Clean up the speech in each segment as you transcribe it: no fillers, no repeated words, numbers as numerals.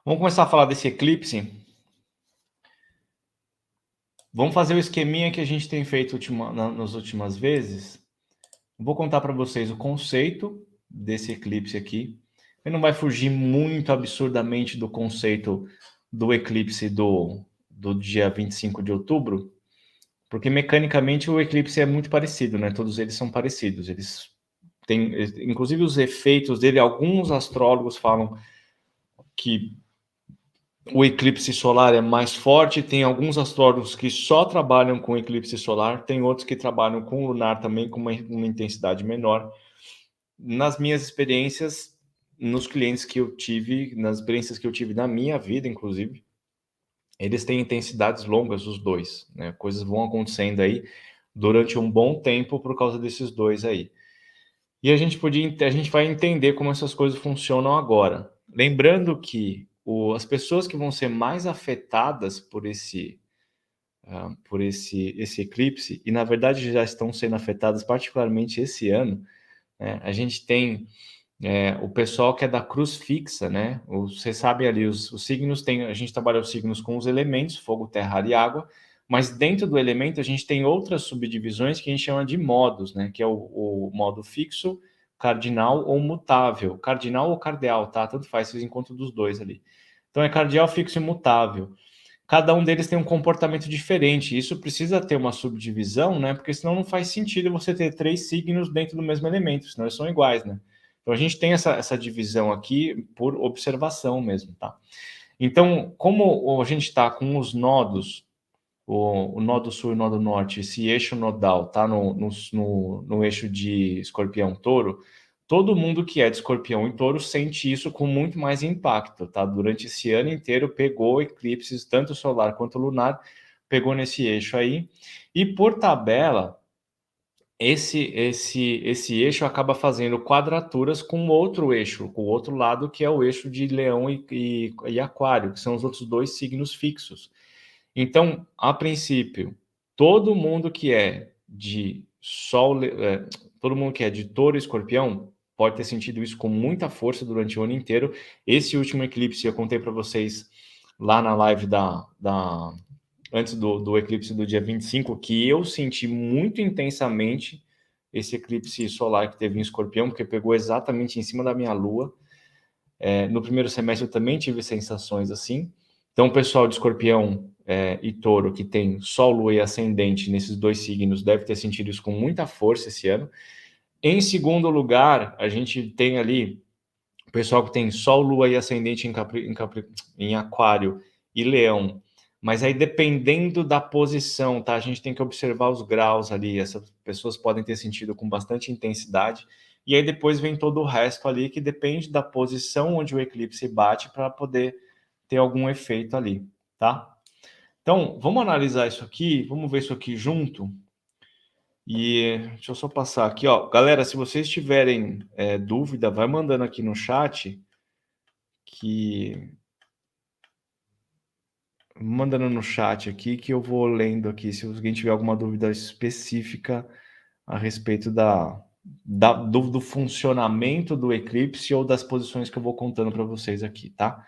Vamos começar a falar desse eclipse. Vamos fazer o esqueminha que a gente tem feito nas últimas vezes. Vou contar para vocês o conceito desse eclipse aqui. Ele não vai fugir muito absurdamente do conceito do eclipse do dia 25 de outubro, porque mecanicamente o eclipse é muito parecido, né? Todos eles são parecidos. Eles têm, inclusive os efeitos dele, alguns astrólogos falam que o eclipse solar é mais forte, tem alguns astrólogos que só trabalham com eclipse solar, tem outros que trabalham com lunar também com uma intensidade menor. Nas minhas experiências, nos clientes que eu tive, nas experiências que eu tive na minha vida, inclusive, eles têm intensidades longas, os dois, né? Coisas vão acontecendo aí durante um bom tempo por causa desses dois aí. E a gente vai entender como essas coisas funcionam agora. Lembrando que as pessoas que vão ser mais afetadas por esse eclipse, e na verdade já estão sendo afetadas particularmente esse ano, né? A gente tem o pessoal que é da cruz fixa, né? Você sabe ali, os signos tem, a gente trabalha os signos com os elementos, fogo, terra, ar e água, mas dentro do elemento a gente tem outras subdivisões que a gente chama de modos, né? Que é o modo fixo, cardinal ou mutável. Cardinal ou cardeal, tá? Tanto faz, vocês encontram dos dois ali. Então é cardeal, fixo e mutável. Cada um deles tem um comportamento diferente. Isso precisa ter uma subdivisão, né? Porque senão não faz sentido você ter três signos dentro do mesmo elemento, senão eles são iguais, né? Então a gente tem essa divisão aqui por observação mesmo, tá? Então, como a gente está com os nodos, o nodo sul e o nodo norte, esse eixo nodal tá no eixo de escorpião-touro, todo mundo que é de escorpião e touro sente isso com muito mais impacto, tá? Durante esse ano inteiro pegou eclipses, tanto solar quanto lunar, pegou nesse eixo aí. E por tabela, esse eixo acaba fazendo quadraturas com outro eixo, com o outro lado, que é o eixo de Leão e Aquário, que são os outros dois signos fixos. Então, a princípio, todo mundo que é de Sol, todo mundo que é de Touro e Escorpião pode ter sentido isso com muita força durante o ano inteiro. Esse último eclipse eu contei para vocês lá na live antes do eclipse do dia 25, que eu senti muito intensamente esse eclipse solar que teve em Escorpião, porque pegou exatamente em cima da minha lua. No primeiro semestre eu também tive sensações assim. Então, o pessoal de Escorpião e Touro, que tem Sol, Lua e Ascendente nesses dois signos, deve ter sentido isso com muita força esse ano. Em segundo lugar, a gente tem ali o pessoal que tem Sol, Lua e Ascendente em Aquário e Leão. Mas aí, dependendo da posição, tá? A gente tem que observar os graus ali. Essas pessoas podem ter sentido com bastante intensidade. E aí, depois vem todo o resto ali, que depende da posição onde o eclipse bate para poder ter algum efeito ali, tá? Então, vamos analisar isso aqui, vamos ver isso aqui junto. E deixa eu só passar aqui, ó. Galera, se vocês tiverem dúvida, vai mandando aqui no chat que mandando no chat aqui que eu vou lendo aqui se alguém tiver alguma dúvida específica a respeito do funcionamento do eclipse ou das posições que eu vou contando para vocês aqui, tá?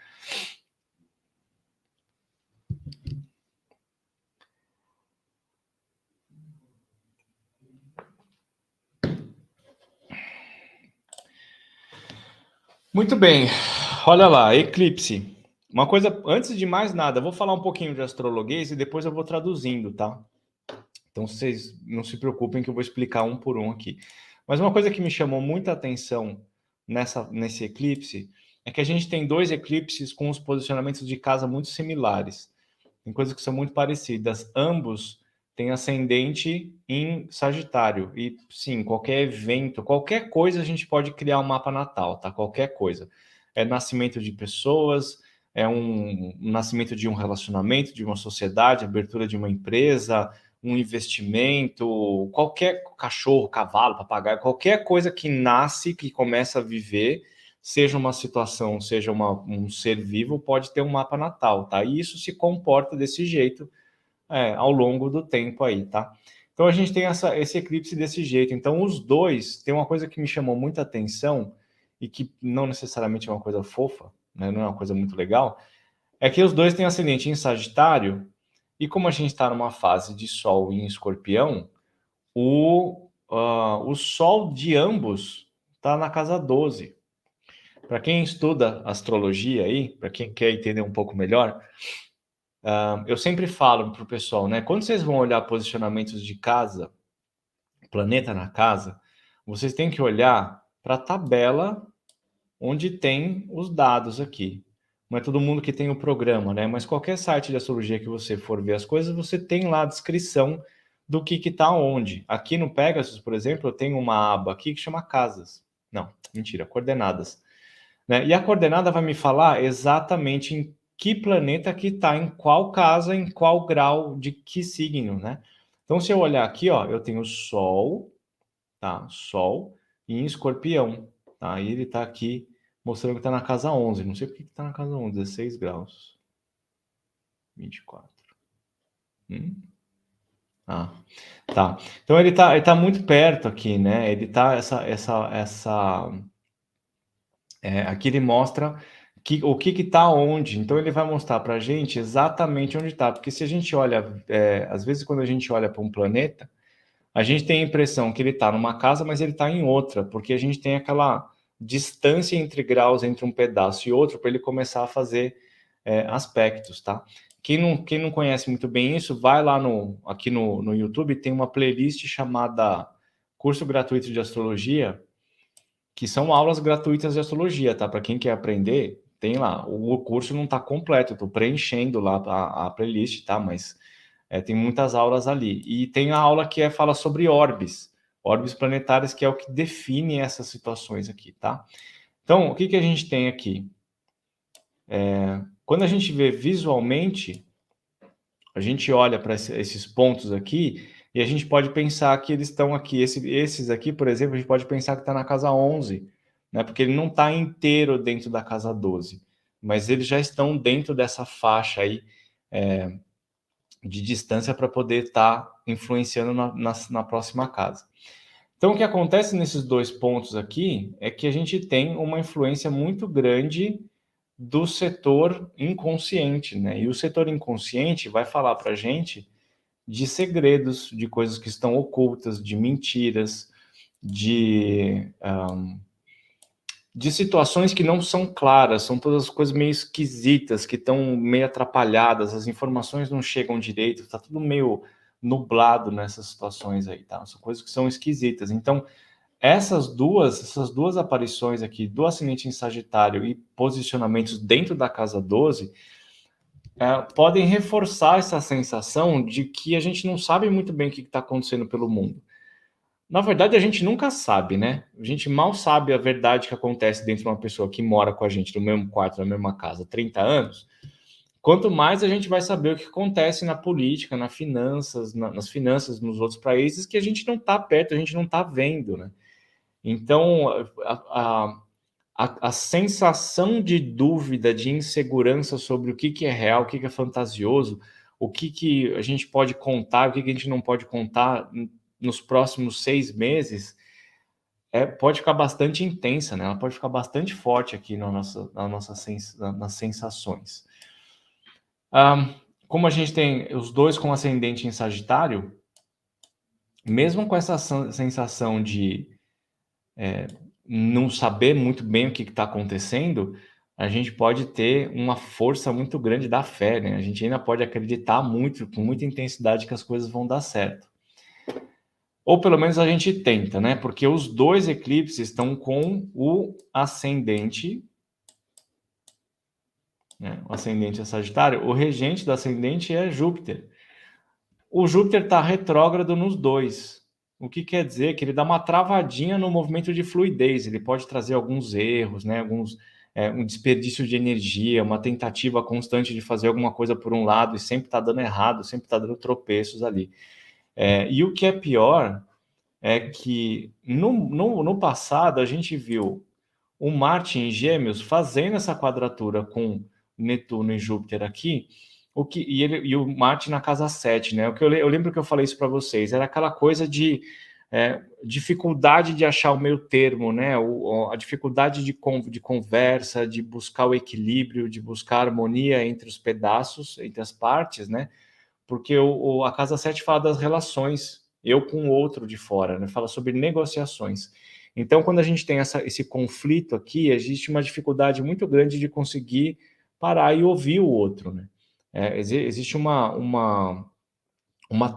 Muito bem, olha lá, eclipse. Uma coisa, antes de mais nada, eu vou falar um pouquinho de astrologuês e depois eu vou traduzindo, tá? Então vocês não se preocupem que eu vou explicar um por um aqui. Mas uma coisa que me chamou muita atenção nesse eclipse é que a gente tem dois eclipses com os posicionamentos de casa muito similares. Tem coisas que são muito parecidas. Ambos têm ascendente em Sagitário. E sim, qualquer evento, qualquer coisa a gente pode criar um mapa natal, tá? Qualquer coisa. É nascimento de pessoas, é um nascimento de um relacionamento, de uma sociedade, abertura de uma empresa, um investimento, qualquer cachorro, cavalo, papagaio, qualquer coisa que nasce, que começa a viver, seja uma situação, seja um ser vivo, pode ter um mapa natal, tá? E isso se comporta desse jeito ao longo do tempo aí, tá? Então a gente tem esse eclipse desse jeito. Então os dois, tem uma coisa que me chamou muita atenção e que não necessariamente é uma coisa fofa, né, não é uma coisa muito legal, é que os dois têm ascendente em Sagitário, e como a gente está numa fase de Sol em Escorpião, o Sol de ambos está na casa 12. Para quem estuda astrologia aí, para quem quer entender um pouco melhor, eu sempre falo para o pessoal, né? Quando vocês vão olhar posicionamentos de casa, planeta na casa, vocês têm que olhar para a tabela onde tem os dados aqui. Não é todo mundo que tem o programa, né? Mas qualquer site de astrologia que você for ver as coisas, você tem lá a descrição do que está onde. Aqui no Pegasus, por exemplo, eu tenho uma aba aqui que chama casas. Não, mentira, coordenadas. Né? E a coordenada vai me falar exatamente em que planeta que está, em qual casa, em qual grau, de que signo, né? Então, se eu olhar aqui, ó, eu tenho Sol, tá? Sol em Escorpião, tá? E ele está aqui mostrando que está na casa 11. Não sei por que está na casa 11, 16 graus. 24. Ah, tá. Então ele tá muito perto aqui, né? Ele tá aqui ele mostra o que está onde. Então ele vai mostrar para a gente exatamente onde está. Porque se a gente olha, às vezes quando a gente olha para um planeta, a gente tem a impressão que ele está numa casa, mas ele está em outra, porque a gente tem aquela distância entre graus entre um pedaço e outro para ele começar a fazer aspectos, tá? Quem não conhece muito bem isso, vai lá aqui no YouTube, tem uma playlist chamada Curso Gratuito de Astrologia, que são aulas gratuitas de astrologia, tá? Para quem quer aprender, tem lá. O curso não está completo, estou preenchendo lá a playlist, tá? Mas tem muitas aulas ali. E tem a aula que fala sobre órbes planetárias, que é o que define essas situações aqui, tá? Então, o que a gente tem aqui? Quando a gente vê visualmente, a gente olha para esses pontos aqui e a gente pode pensar que eles estão aqui. Esses aqui, por exemplo, a gente pode pensar que está na casa 11, né? Porque ele não está inteiro dentro da casa 12, mas eles já estão dentro dessa faixa aí de distância para poder estar influenciando na próxima casa. Então, o que acontece nesses dois pontos aqui é que a gente tem uma influência muito grande do setor inconsciente, né? E o setor inconsciente vai falar para a gente de segredos, de coisas que estão ocultas, de mentiras, de situações que não são claras, são todas coisas meio esquisitas, que estão meio atrapalhadas, as informações não chegam direito, está tudo meio nublado nessas situações aí, tá? São coisas que são esquisitas. Então, essas duas aparições aqui, do ascendente em Sagitário e posicionamentos dentro da casa 12, podem reforçar essa sensação de que a gente não sabe muito bem o que está acontecendo pelo mundo. Na verdade, a gente nunca sabe, né? A gente mal sabe a verdade que acontece dentro de uma pessoa que mora com a gente no mesmo quarto, na mesma casa, há 30 anos. Quanto mais a gente vai saber o que acontece na política, nas finanças nos outros países, que a gente não está perto, a gente não está vendo, né? Então, a sensação de dúvida, de insegurança sobre o que é real, o que é fantasioso, o que a gente pode contar, o que a gente não pode contar nos próximos 6 meses, pode ficar bastante intensa, né? Ela pode ficar bastante forte aqui nas sensações. Como a gente tem os dois com ascendente em Sagitário, mesmo com essa sensação de não saber muito bem o que está acontecendo, a gente pode ter uma força muito grande da fé, né? A gente ainda pode acreditar muito, com muita intensidade, que as coisas vão dar certo. Ou pelo menos a gente tenta, né? Porque os dois eclipses estão com o ascendente, né? O ascendente é Sagitário, o regente do ascendente é Júpiter. O Júpiter está retrógrado nos dois. O que quer dizer que ele dá uma travadinha no movimento de fluidez, ele pode trazer alguns erros, né? Um desperdício de energia, uma tentativa constante de fazer alguma coisa por um lado e sempre está dando errado, sempre está dando tropeços ali. E o que é pior é que no passado a gente viu o Marte em Gêmeos fazendo essa quadratura com Netuno e Júpiter aqui, e o Marte na casa 7, né? Eu lembro que eu falei isso para vocês, era aquela coisa de dificuldade de achar o meio termo, né? A dificuldade de conversa, de buscar o equilíbrio, de buscar a harmonia entre os pedaços, entre as partes, né? Porque a casa 7 fala das relações, eu com o outro de fora, né? Fala sobre negociações. Então, quando a gente tem esse conflito aqui, existe uma dificuldade muito grande de conseguir parar e ouvir o outro, né? Existe uma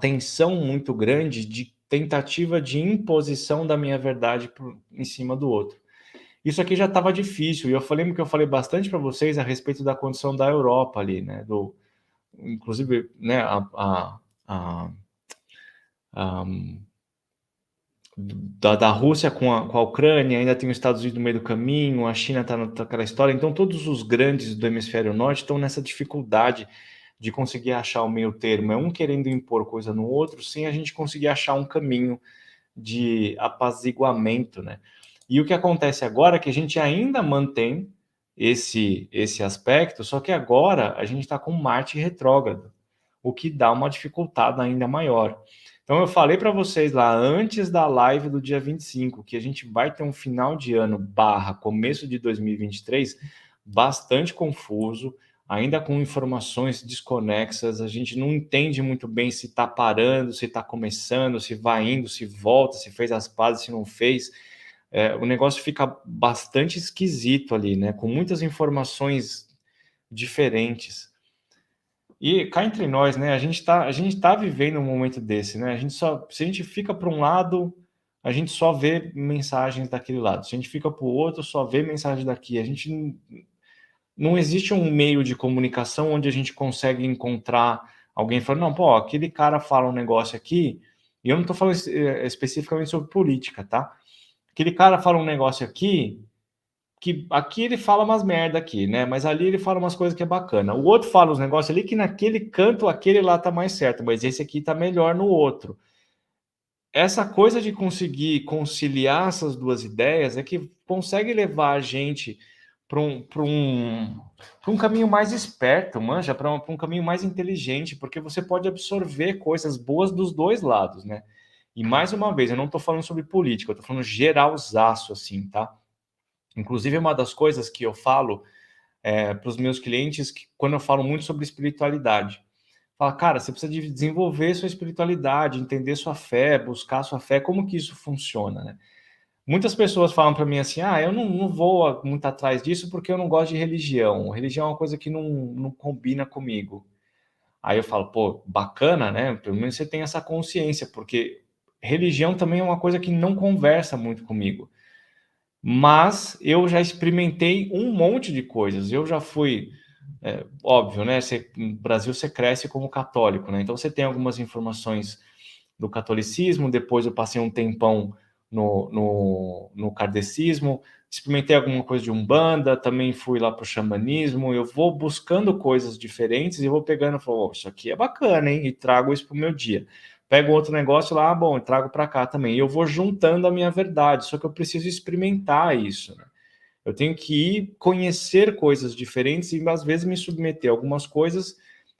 tensão muito grande de tentativa de imposição da minha verdade em cima do outro. Isso aqui já estava difícil, e lembro que eu falei bastante para vocês a respeito da condição da Europa ali, né? Inclusive, né, da Rússia com a Ucrânia, ainda tem os Estados Unidos no meio do caminho, a China está naquela história, então todos os grandes do hemisfério norte estão nessa dificuldade de conseguir achar o meio termo, um querendo impor coisa no outro, sem a gente conseguir achar um caminho de apaziguamento, né? E o que acontece agora é que a gente ainda mantém esse aspecto, só que agora a gente está com Marte retrógrado, o que dá uma dificuldade ainda maior. Então eu falei para vocês lá antes da live do dia 25 que a gente vai ter um final de ano / começo de 2023 bastante confuso, ainda com informações desconexas, a gente não entende muito bem se está parando, se está começando, se vai indo, se volta, se fez as pazes, se não fez. O negócio fica bastante esquisito ali, né? Com muitas informações diferentes. E cá entre nós, né? A gente tá vivendo um momento desse, né? Se a gente fica para um lado, a gente só vê mensagens daquele lado. Se a gente fica para o outro, só vê mensagem daqui. A gente não existe um meio de comunicação onde a gente consegue encontrar alguém falando, não, pô, aquele cara fala um negócio aqui, e eu não estou falando especificamente sobre política, tá? Aquele cara fala um negócio aqui, que aqui ele fala umas merda aqui, né? Mas ali ele fala umas coisas que é bacana. O outro fala uns negócios ali que naquele canto, aquele lá tá mais certo, mas esse aqui tá melhor no outro. Essa coisa de conseguir conciliar essas duas ideias é que consegue levar a gente para um caminho mais esperto, manja, para um caminho mais inteligente, porque você pode absorver coisas boas dos dois lados, né? E mais uma vez, eu não estou falando sobre política, eu estou falando geralzaço, assim, tá? Inclusive, uma das coisas que eu falo para os meus clientes, que, quando eu falo muito sobre espiritualidade, fala, cara, você precisa de desenvolver sua espiritualidade, entender sua fé, buscar sua fé, como que isso funciona, né? Muitas pessoas falam para mim assim, eu não vou muito atrás disso porque eu não gosto de religião. Religião é uma coisa que não combina comigo. Aí eu falo, pô, bacana, né? Pelo menos você tem essa consciência, porque religião também é uma coisa que não conversa muito comigo. Mas eu já experimentei um monte de coisas. Eu já fui, óbvio, né? No Brasil você cresce como católico, né? Então você tem algumas informações do catolicismo, depois eu passei um tempão no kardecismo, experimentei alguma coisa de Umbanda, também fui lá para o xamanismo, eu vou buscando coisas diferentes e vou pegando e falo, isso aqui é bacana, hein? E trago isso para o meu dia. Pego outro negócio lá, bom, trago para cá também. E eu vou juntando a minha verdade, só que eu preciso experimentar isso, né? Eu tenho que ir conhecer coisas diferentes e às vezes me submeter a algumas coisas,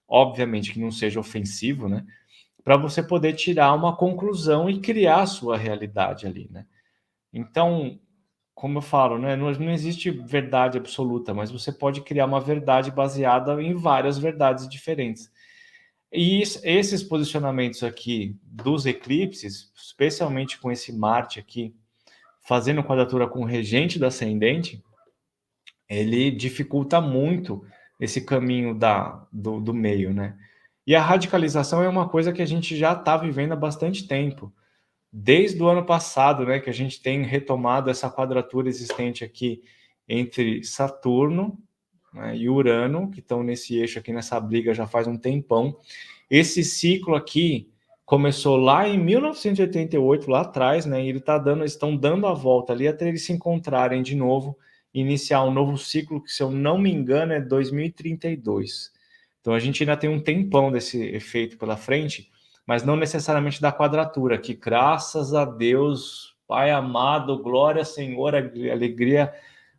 obviamente que não seja ofensivo, né? Para você poder tirar uma conclusão e criar a sua realidade ali, né? Então, como eu falo, né, não existe verdade absoluta, mas você pode criar uma verdade baseada em várias verdades diferentes. E esses posicionamentos aqui dos eclipses, especialmente com esse Marte aqui, fazendo quadratura com o regente do ascendente, ele dificulta muito esse caminho do meio, né? E a radicalização é uma coisa que a gente já está vivendo há bastante tempo. Desde o ano passado, né, que a gente tem retomado essa quadratura existente aqui entre Saturno, né, e Urano, que estão nesse eixo aqui, nessa briga já faz um tempão. Esse ciclo aqui começou lá em 1988, lá atrás, né, e eles estão dando a volta ali até eles se encontrarem de novo, iniciar um novo ciclo, que se eu não me engano é 2032. Então a gente ainda tem um tempão desse efeito pela frente, mas não necessariamente da quadratura, que graças a Deus, Pai amado, glória, Senhor, alegria,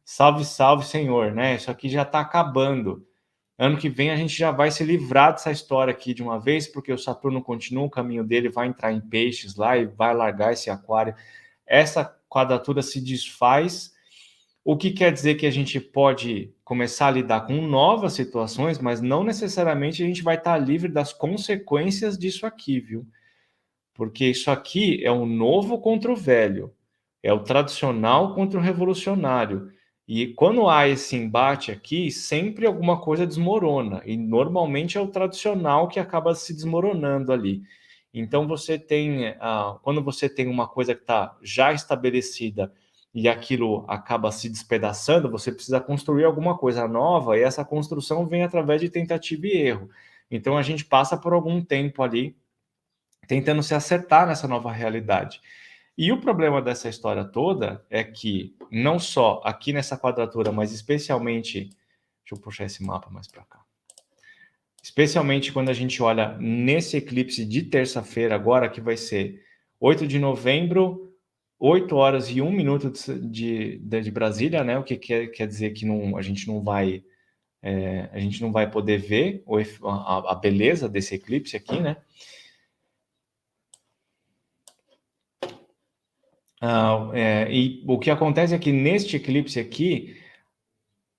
salve, salve, Senhor, né? Isso aqui já está acabando. Ano que vem a gente já vai se livrar dessa história aqui de uma vez, porque o Saturno continua o caminho dele, vai entrar em peixes lá e vai largar esse aquário. Essa quadratura se desfaz, o que quer dizer que a gente pode começar a lidar com novas situações, mas não necessariamente a gente vai estar livre das consequências disso aqui, viu? Porque isso aqui é o novo contra o velho, é o tradicional contra o revolucionário. E quando há esse embate aqui, sempre alguma coisa desmorona, e normalmente é o tradicional que acaba se desmoronando ali. Então você tem, quando você tem uma coisa que está já estabelecida e aquilo acaba se despedaçando, você precisa construir alguma coisa nova, e essa construção vem através de tentativa e erro. Então a gente passa por algum tempo ali tentando se acertar nessa nova realidade. E o problema dessa história toda é que, não só aqui nessa quadratura, mas especialmente. Deixa eu puxar esse mapa mais para cá. Especialmente quando a gente olha nesse eclipse de terça-feira, agora, que vai ser 8 de novembro, 8 horas e 1 minuto de Brasília, né? O que quer dizer que não, a gente não vai. A gente não vai poder ver a beleza desse eclipse aqui, né? E o que acontece é que neste eclipse aqui,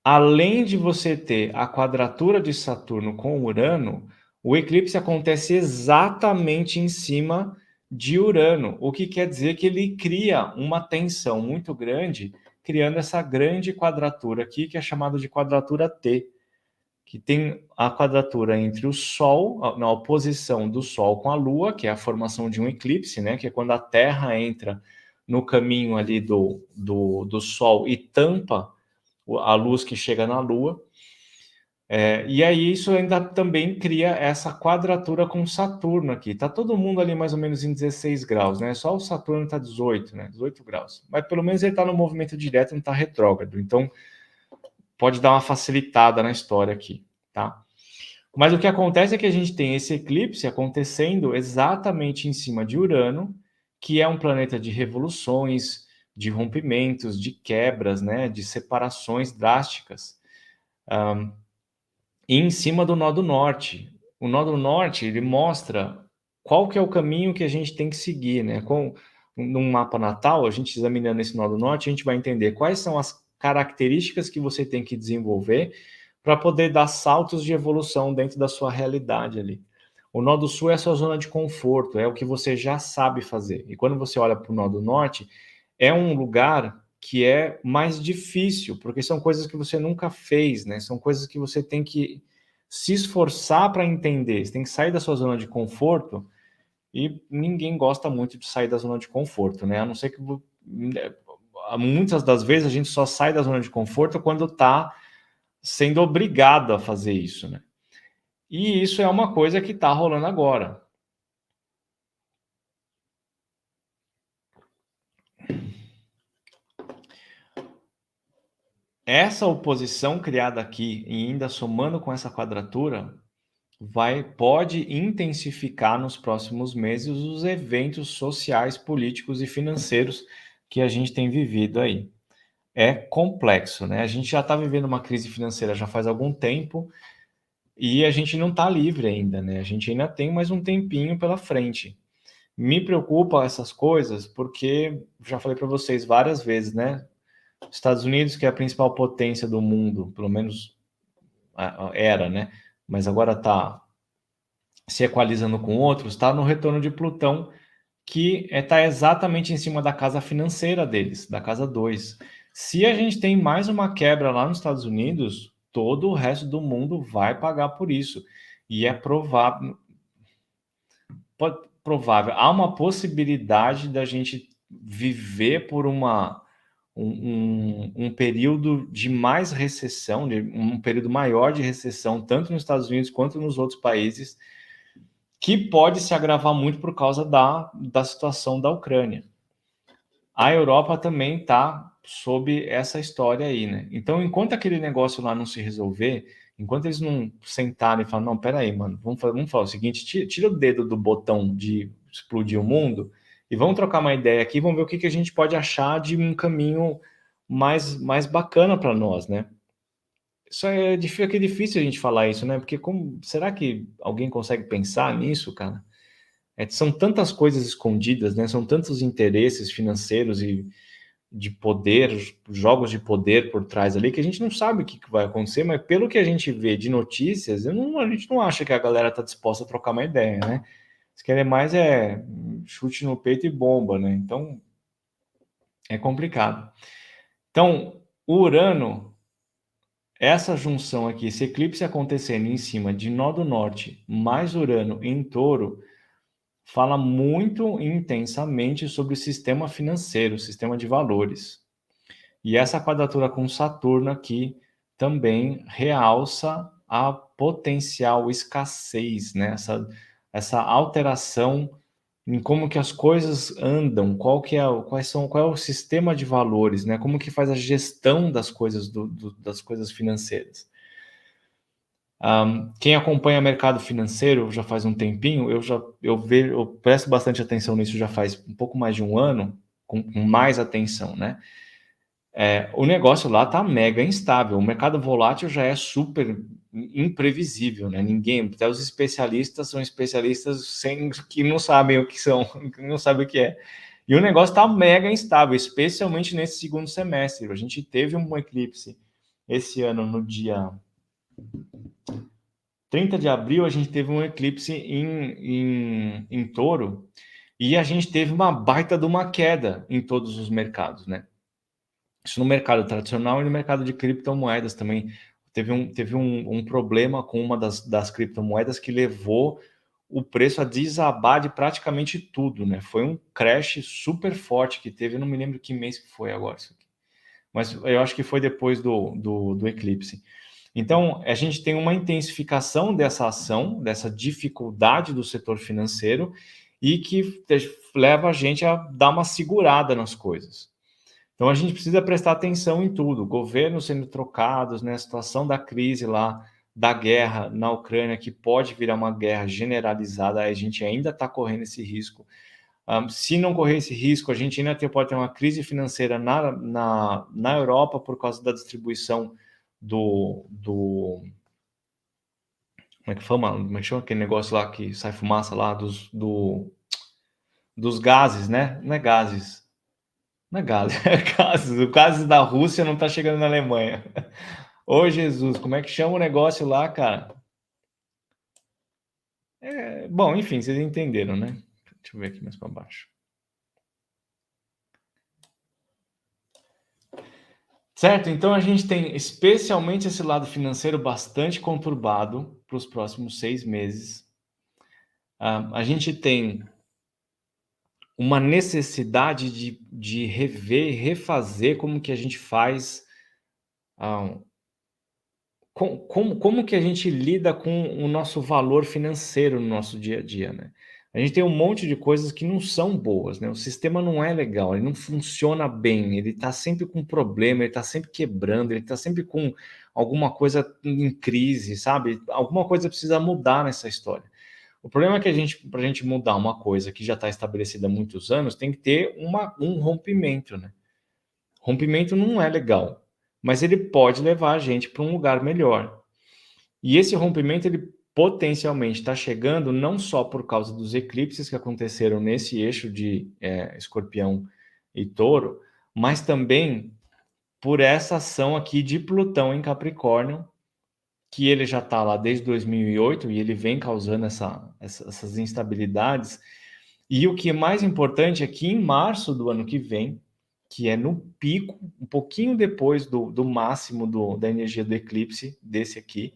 além de você ter a quadratura de Saturno com Urano, o eclipse acontece exatamente em cima de Urano, o que quer dizer que ele cria uma tensão muito grande, criando essa grande quadratura aqui, que é chamada de quadratura T, que tem a quadratura entre o Sol, na oposição do Sol com a Lua, que é a formação de um eclipse, né? Que é quando a Terra entra no caminho ali do Sol e tampa a luz que chega na Lua. E aí isso ainda também cria essa quadratura com Saturno aqui. Tá todo mundo ali mais ou menos em 16 graus, né? Só o Saturno está 18, né? 18 graus. Mas pelo menos ele está no movimento direto, não está retrógrado. Então pode dar uma facilitada na história aqui, tá? Mas o que acontece é que a gente tem esse eclipse acontecendo exatamente em cima de Urano, que é um planeta de revoluções, de rompimentos, de quebras, né, de separações drásticas, e em cima do nó do norte. O nó do norte, ele mostra qual que é o caminho que a gente tem que seguir, né? Num mapa natal, a gente examinando esse nó do norte, a gente vai entender quais são as características que você tem que desenvolver para poder dar saltos de evolução dentro da sua realidade ali. O nó do sul é a sua zona de conforto, é o que você já sabe fazer. E quando você olha para o nó do norte, é um lugar que é mais difícil, porque são coisas que você nunca fez, né? São coisas que você tem que se esforçar para entender. Você tem que sair da sua zona de conforto, e ninguém gosta muito de sair da zona de conforto, né? A não ser que muitas das vezes a gente só sai da zona de conforto quando está sendo obrigado a fazer isso, né? E isso é uma coisa que está rolando agora. Essa oposição criada aqui, e ainda somando com essa quadratura, pode intensificar nos próximos meses os eventos sociais, políticos e financeiros que a gente tem vivido aí. É complexo, né? A gente já está vivendo uma crise financeira já faz algum tempo e a gente não está livre ainda, né? A gente ainda tem mais um tempinho pela frente. Me preocupa essas coisas porque, já falei para vocês várias vezes, né? Estados Unidos, que é a principal potência do mundo, pelo menos era, né? Mas agora está se equalizando com outros, está no retorno de Plutão, que está exatamente em cima da casa financeira deles, da casa 2. Se a gente tem mais uma quebra lá nos Estados Unidos, todo o resto do mundo vai pagar por isso. E é provável. Há uma possibilidade da gente viver por um período de mais recessão, de um período maior de recessão, tanto nos Estados Unidos quanto nos outros países, que pode se agravar muito por causa da situação da Ucrânia. A Europa também está sob essa história aí, né? Então, enquanto aquele negócio lá não se resolver, enquanto eles não sentarem e falar, não, peraí, mano, vamos falar o seguinte, tira o dedo do botão de explodir o mundo e vamos trocar uma ideia aqui, vamos ver o que a gente pode achar de um caminho mais bacana para nós, né? que é difícil a gente falar isso, né? Porque será que alguém consegue pensar nisso, cara? São tantas coisas escondidas, né? São tantos interesses financeiros e de poder, jogos de poder por trás ali, que a gente não sabe o que vai acontecer, mas pelo que a gente vê de notícias, a gente não acha que a galera está disposta a trocar uma ideia, né? Eles querem mais chute no peito e bomba, né? Então é complicado. Então, o Urano, essa junção aqui, esse eclipse acontecendo em cima de Nó do Norte, mais Urano em Touro, fala muito intensamente sobre o sistema financeiro, o sistema de valores. E essa quadratura com Saturno aqui também realça a potencial escassez, né? Essa alteração em como que as coisas andam, qual é o sistema de valores, né? Como que faz a gestão das coisas das coisas financeiras. Quem acompanha mercado financeiro já faz um tempinho, eu presto bastante atenção nisso já faz um pouco mais de um ano, com mais atenção, né? O negócio lá tá mega instável. O mercado volátil já é super imprevisível, né? Até os especialistas são especialistas que não sabem o que são, que não sabem o que é. E o negócio tá mega instável, especialmente nesse segundo semestre. A gente teve um eclipse esse ano no dia 30 de abril, a gente teve um eclipse em Touro e a gente teve uma baita de uma queda em todos os mercados, né? Isso no mercado tradicional e no mercado de criptomoedas também. Teve um problema com uma das criptomoedas que levou o preço a desabar de praticamente tudo, né? Foi um crash super forte que teve, eu não me lembro que mês que foi agora isso aqui. Mas eu acho que foi depois do eclipse. Então, a gente tem uma intensificação dessa ação, dessa dificuldade do setor financeiro e que leva a gente a dar uma segurada nas coisas. Então a gente precisa prestar atenção em tudo, governos sendo trocados, né, a situação da crise lá, da guerra na Ucrânia, que pode virar uma guerra generalizada, a gente ainda está correndo esse risco. Se não correr esse risco, a gente ainda pode ter uma crise financeira na Europa por causa da distribuição como é que chama? Como é que chama aquele negócio lá que sai fumaça lá dos gases, né? Não é gases. Não é gases, é gases. O gases da Rússia não tá chegando na Alemanha. Ô, Jesus, como é que chama o negócio lá, cara? Bom, enfim, vocês entenderam, né? Deixa eu ver aqui mais para baixo. Certo? Então a gente tem especialmente esse lado financeiro bastante conturbado para os próximos 6 meses. A gente tem uma necessidade de rever e refazer como que a gente faz. Como que a gente lida com o nosso valor financeiro no nosso dia a dia, né? A gente tem um monte de coisas que não são boas, né? O sistema não é legal, ele não funciona bem, ele está sempre com problema, ele está sempre quebrando, ele está sempre com alguma coisa em crise, sabe? Alguma coisa precisa mudar nessa história. O problema é que para a gente mudar uma coisa que já está estabelecida há muitos anos, tem que ter um rompimento, né? Rompimento não é legal, mas ele pode levar a gente para um lugar melhor. E esse rompimento, ele potencialmente está chegando não só por causa dos eclipses que aconteceram nesse eixo de Escorpião e Touro, mas também por essa ação aqui de Plutão em Capricórnio, que ele já está lá desde 2008 e ele vem causando essas instabilidades. E o que é mais importante é que em março do ano que vem, que é no pico, um pouquinho depois do máximo da energia do eclipse, desse aqui,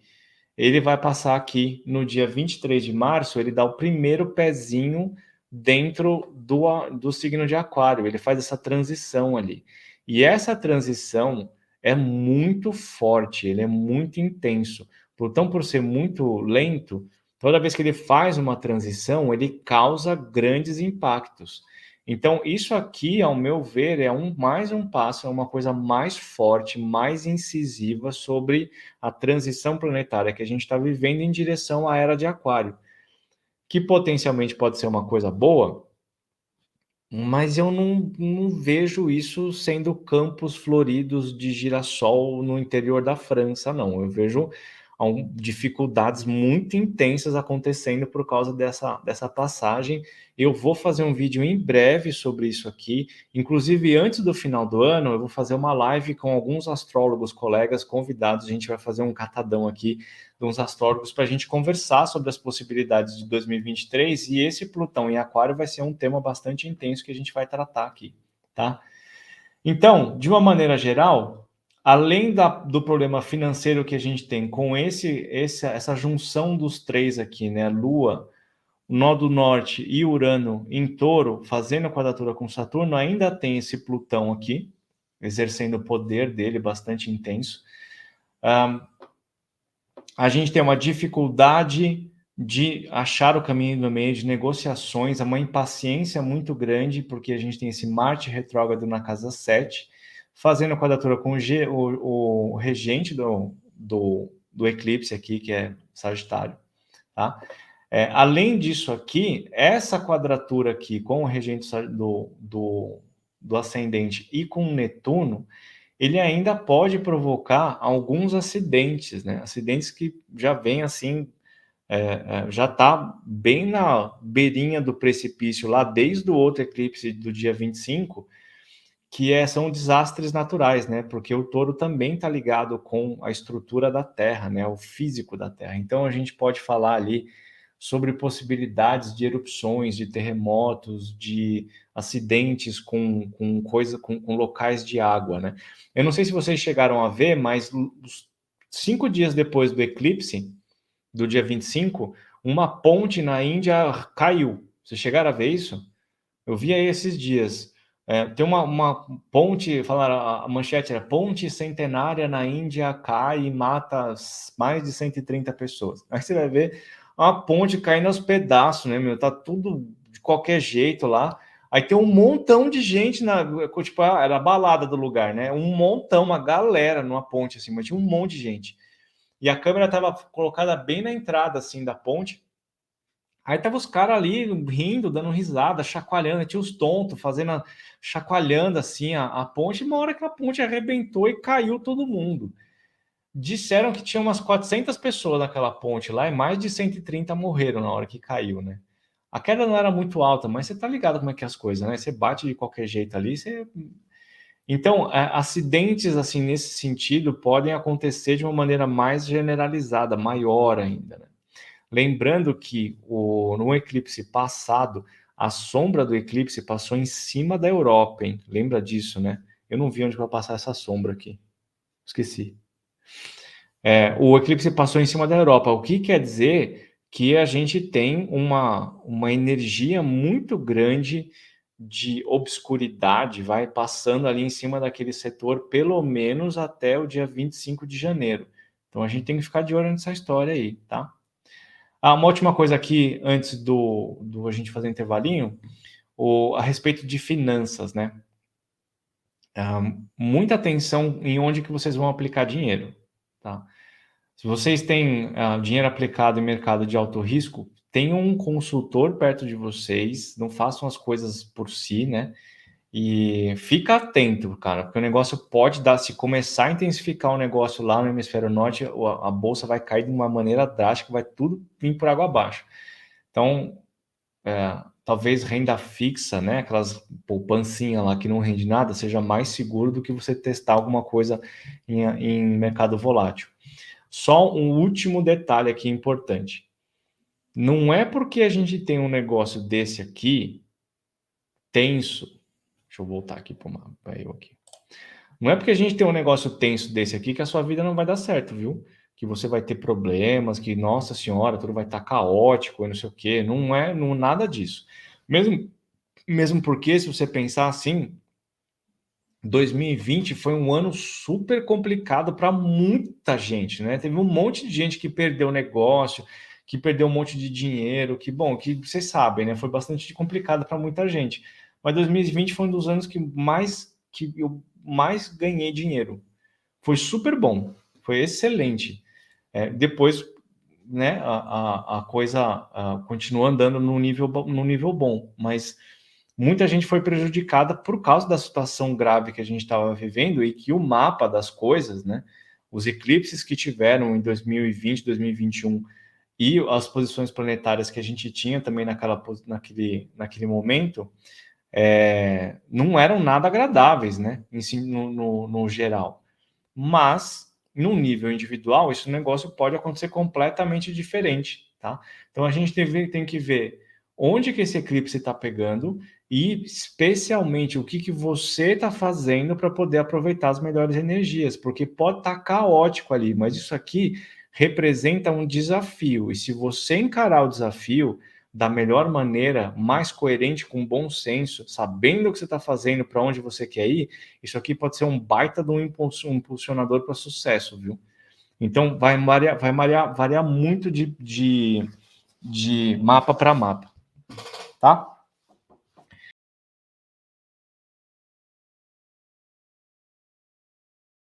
ele vai passar aqui no dia 23 de março, ele dá o primeiro pezinho dentro do signo de Aquário, ele faz essa transição ali. E essa transição é muito forte, ele é muito intenso. Então, por ser muito lento, toda vez que ele faz uma transição, ele causa grandes impactos. Então, isso aqui, ao meu ver, é mais um passo, é uma coisa mais forte, mais incisiva sobre a transição planetária que a gente está vivendo em direção à era de Aquário, que potencialmente pode ser uma coisa boa, mas eu não vejo isso sendo campos floridos de girassol no interior da França, não. Eu vejo dificuldades muito intensas acontecendo por causa dessa passagem. Eu vou fazer um vídeo em breve sobre isso aqui. Inclusive, antes do final do ano, eu vou fazer uma live com alguns astrólogos, colegas convidados. A gente vai fazer um catadão aqui de uns astrólogos para a gente conversar sobre as possibilidades de 2023, e esse Plutão em Aquário vai ser um tema bastante intenso que a gente vai tratar aqui, tá? Então, de uma maneira geral, além do problema financeiro que a gente tem com essa junção dos três aqui, né? Lua, Nó do Norte e Urano em Touro, fazendo quadratura com Saturno, ainda tem esse Plutão aqui, exercendo o poder dele bastante intenso. A gente tem uma dificuldade de achar o caminho no meio de negociações, uma impaciência muito grande, porque a gente tem esse Marte retrógrado na casa 7, fazendo quadratura com o regente do eclipse aqui, que é Sagitário, tá? Além disso aqui, essa quadratura aqui com o regente do ascendente e com Netuno, ele ainda pode provocar alguns acidentes, né? Acidentes que já vem assim, já está bem na beirinha do precipício lá desde o outro eclipse do dia 25, que são desastres naturais, né? Porque o touro também está ligado com a estrutura da Terra, né? O físico da Terra. Então a gente pode falar ali sobre possibilidades de erupções, de terremotos, de acidentes com locais de água, né? Eu não sei se vocês chegaram a ver, mas 5 dias depois do eclipse, do dia 25, uma ponte na Índia caiu. Vocês chegaram a ver isso? Eu vi aí esses dias. Tem uma ponte, falaram, a manchete era ponte centenária na Índia cai e mata mais de 130 pessoas. Aí você vai ver a ponte caindo aos pedaços, né, meu? Tá tudo de qualquer jeito lá. Aí tem um montão de gente tipo, era a balada do lugar, né? Um montão, uma galera numa ponte assim, mas tinha um monte de gente. E a câmera estava colocada bem na entrada assim da ponte. Aí tava os caras ali rindo, dando risada, chacoalhando, tinha os tontos chacoalhando assim a ponte, e uma hora que a ponte arrebentou e caiu todo mundo. Disseram que tinha umas 400 pessoas naquela ponte lá e mais de 130 morreram na hora que caiu, né? A queda não era muito alta, mas você tá ligado como é que é as coisas, né? Você bate de qualquer jeito ali, você... Então, acidentes assim nesse sentido podem acontecer de uma maneira mais generalizada, maior ainda, né? Lembrando que no eclipse passado, a sombra do eclipse passou em cima da Europa, hein? Lembra disso, né? Eu não vi onde vai passar essa sombra aqui. Esqueci. O eclipse passou em cima da Europa, o que quer dizer que a gente tem uma energia muito grande de obscuridade, vai passando ali em cima daquele setor, pelo menos até o dia 25 de janeiro. Então a gente tem que ficar de olho nessa história aí, tá? Uma última coisa aqui, antes do a gente fazer intervalinho, a respeito de finanças, né? Muita atenção em onde que vocês vão aplicar dinheiro, tá? Se vocês têm dinheiro aplicado em mercado de alto risco, tenham um consultor perto de vocês, não façam as coisas por si, né? E fica atento, cara, porque o negócio pode dar, se começar a intensificar o negócio lá no hemisfério norte, a bolsa vai cair de uma maneira drástica, vai tudo vir por água abaixo. Então, talvez renda fixa, né, aquelas poupancinha lá que não rende nada, seja mais seguro do que você testar alguma coisa em mercado volátil. Só um último detalhe aqui importante. Não é porque a gente tem um negócio desse aqui, tenso. Deixa eu voltar aqui para eu aqui. Não é porque a gente tem um negócio tenso desse aqui que a sua vida não vai dar certo, viu? Que você vai ter problemas, que, nossa senhora, tudo vai estar caótico e não sei o quê. Não é nada disso. Mesmo porque, se você pensar assim, 2020 foi um ano super complicado para muita gente, né? Teve um monte de gente que perdeu negócio, que perdeu um monte de dinheiro, que vocês sabem, né? Foi bastante complicado para muita gente. Mas 2020 foi um dos anos que eu mais ganhei dinheiro. Foi super bom, foi excelente. Depois, né, a coisa continua andando no nível bom, mas muita gente foi prejudicada por causa da situação grave que a gente estava vivendo e que o mapa das coisas, né, os eclipses que tiveram em 2020, 2021 e as posições planetárias que a gente tinha também naquele momento, não eram nada agradáveis, né, no geral. Mas, no nível individual, esse negócio pode acontecer completamente diferente, tá? Então, a gente tem que ver onde que esse eclipse está pegando e, especialmente, o que, que você está fazendo para poder aproveitar as melhores energias, porque pode estar caótico ali, mas isso aqui representa um desafio, e se você encarar o desafio da melhor maneira, mais coerente, com bom senso, sabendo o que você está fazendo, para onde você quer ir, isso aqui pode ser um baita de um impulsionador para sucesso, viu? Então, variar muito de mapa para mapa, tá?